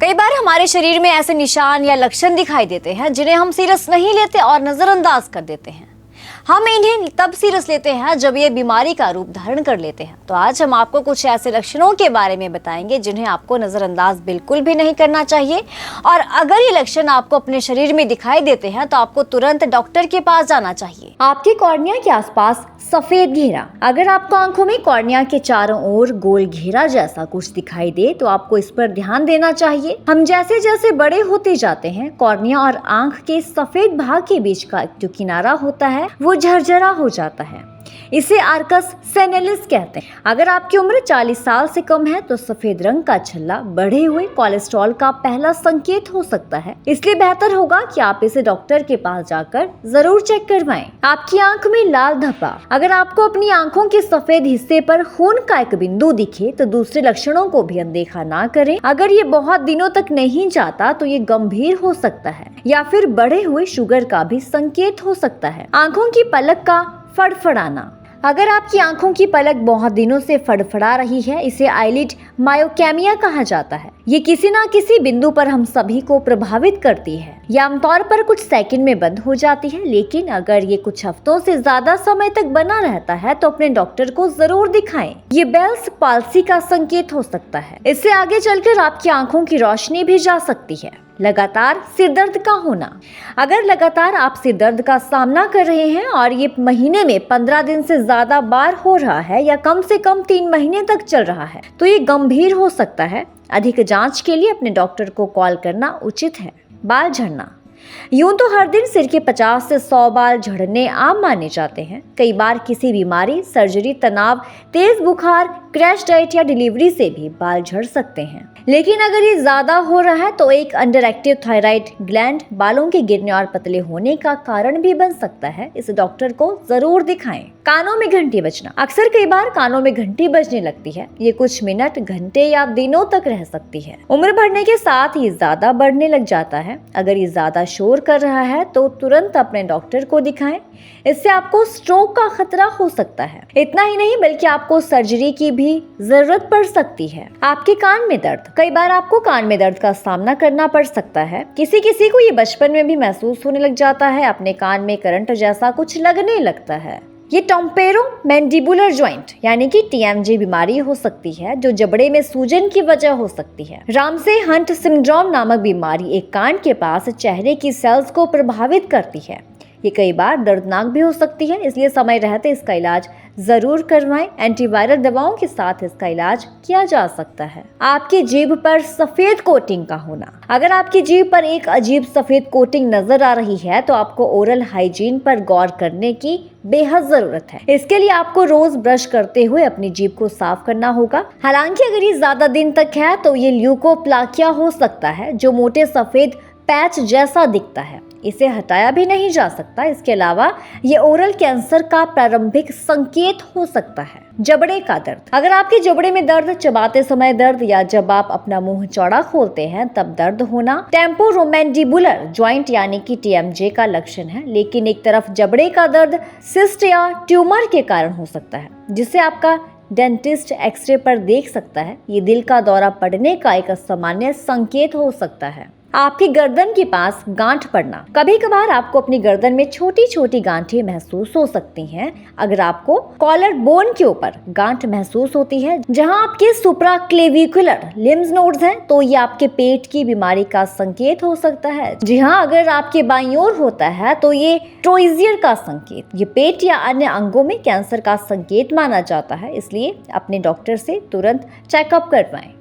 कई बार हमारे शरीर में ऐसे निशान या लक्षण दिखाई देते हैं जिन्हें हम सीरियस नहीं लेते और नजरअंदाज कर देते हैं। हम इन्हें तब सीरियस लेते हैं जब ये बीमारी का रूप धारण कर लेते हैं। तो आज हम आपको कुछ ऐसे लक्षणों के बारे में बताएंगे जिन्हें आपको नजरअंदाज बिल्कुल भी नहीं करना चाहिए, और अगर ये लक्षण आपको अपने शरीर में दिखाई देते हैं तो आपको तुरंत डॉक्टर के पास जाना चाहिए। आपके कॉर्निया के आसपास सफेद घेरा। अगर आपको आंखों में कॉर्निया के चारों ओर गोल घेरा जैसा कुछ दिखाई दे तो आपको इस पर ध्यान देना चाहिए। हम जैसे जैसे बड़े होते जाते हैं, कॉर्निया और आंख के सफेद भाग के बीच का जो किनारा होता है वो झरझरा हो जाता है। इसे आर्कस सेनेलिस कहते हैं। अगर आपकी उम्र 40 साल से कम है तो सफेद रंग का छल्ला बढ़े हुए कोलेस्ट्रॉल का पहला संकेत हो सकता है, इसलिए बेहतर होगा कि आप इसे डॉक्टर के पास जाकर जरूर चेक करवाएं। आपकी आंख में लाल धब्बा। अगर आपको अपनी आंखों के सफेद हिस्से पर खून का एक बिंदु दिखे तो दूसरे लक्षणों को भी अनदेखा ना करें। अगर ये बहुत दिनों तक नहीं जाता तो ये गंभीर हो सकता है या फिर बढ़े हुए शुगर का भी संकेत हो सकता है। आंखों की पलक का फड़फड़ाना। अगर आपकी आंखों की पलक बहुत दिनों से फड़फड़ा रही है, इसे आईलिड मायोकैमिया कहा जाता है। ये किसी न किसी बिंदु पर हम सभी को प्रभावित करती है। ये आमतौर पर कुछ सेकंड में बंद हो जाती है, लेकिन अगर ये कुछ हफ्तों से ज्यादा समय तक बना रहता है तो अपने डॉक्टर को जरूर दिखाएं। ये बेल्स पाल्सी का संकेत हो सकता है। इससे आगे चलकर आपकी आंखों की रोशनी भी जा सकती है। लगातार सिरदर्द का होना। अगर लगातार आप सिरदर्द का सामना कर रहे हैं और ये महीने में 15 दिन से ज्यादा बार हो रहा है या कम से कम 3 महीने तक चल रहा है तो ये गंभीर हो सकता है। अधिक जांच के लिए अपने डॉक्टर को कॉल करना उचित है। बाल झड़ना। यूं तो हर दिन सिर के 50 से 100 बाल झड़ने आम माने जाते हैं। कई बार किसी बीमारी, सर्जरी, तनाव, तेज बुखार, क्रैश डाइट या डिलीवरी से भी बाल झड़ सकते हैं। लेकिन अगर ये ज्यादा हो रहा है तो एक अंडर एक्टिव थायराइड ग्लैंड बालों के गिरने और पतले होने का कारण भी बन सकता है। इस डॉक्टर को जरूर दिखाएं। कानों में घंटी बजना। अक्सर कई बार कानों में घंटी बजने लगती है। ये कुछ मिनट, घंटे या दिनों तक रह सकती है। उम्र बढ़ने के साथ ये ज्यादा बढ़ने लग जाता है। अगर ये ज्यादा शोर कर रहा है तो तुरंत अपने डॉक्टर को दिखाएं। इससे आपको स्ट्रोक का खतरा हो सकता है। इतना ही नहीं बल्कि आपको सर्जरी की भी जरूरत पड़ सकती है। आपके कान में दर्द। कई बार आपको कान में दर्द का सामना करना पड़ सकता है। किसी किसी को ये बचपन में भी महसूस होने लग जाता है। अपने कान में करंट जैसा कुछ लगने लगता है। ये टेम्पोरो मैंडिबुलर जॉइंट यानी कि TMJ बीमारी हो सकती है, जो जबड़े में सूजन की वजह हो सकती है। रामसे हंट सिंड्रोम नामक बीमारी एक कान के पास चेहरे की सेल्स को प्रभावित करती है। ये कई बार दर्दनाक भी हो सकती है, इसलिए समय रहते इसका इलाज जरूर करवाएं। एंटीवायरल दवाओं के साथ इसका इलाज किया जा सकता है। आपकी जीभ पर सफेद कोटिंग का होना। अगर आपकी जीभ पर एक अजीब सफेद कोटिंग नजर आ रही है तो आपको ओरल हाइजीन पर गौर करने की बेहद जरूरत है। इसके लिए आपको रोज ब्रश करते हुए अपनी जीभ को साफ करना होगा। हालांकि अगर ये ज्यादा दिन तक है तो ये ल्यूकोप्लाकिया हो सकता है, जो मोटे सफेद पैच जैसा दिखता है। इसे हटाया भी नहीं जा सकता। इसके अलावा ये ओरल कैंसर का प्रारंभिक संकेत हो सकता है। जबड़े का दर्द। अगर आपके जबड़े में दर्द, चबाते समय दर्द या जब आप अपना मुंह चौड़ा खोलते हैं तब दर्द होना टेम्पोरोमैंडिबुलर जॉइंट यानी कि TMJ का लक्षण है। लेकिन एक तरफ जबड़े का दर्द सिस्ट या ट्यूमर के कारण हो सकता है, जिसे आपका डेंटिस्ट एक्सरे पर देख सकता है। ये दिल का दौरा पड़ने का एक सामान्य संकेत हो सकता है। आपकी गर्दन के पास गांठ पड़ना। कभी कभार आपको अपनी गर्दन में छोटी छोटी गांठें महसूस हो सकती हैं। अगर आपको कॉलर बोन के ऊपर गांठ महसूस होती है जहां आपके सुप्राक्लेविकुलर लिम्फ नोड्स हैं तो ये आपके पेट की बीमारी का संकेत हो सकता है। जी हाँ, अगर आपके बाईं ओर होता है तो ये ट्रोइजियर का संकेत, ये पेट या अन्य अंगों में कैंसर का संकेत माना जाता है। इसलिए अपने डॉक्टर से तुरंत चेकअप करवाएं।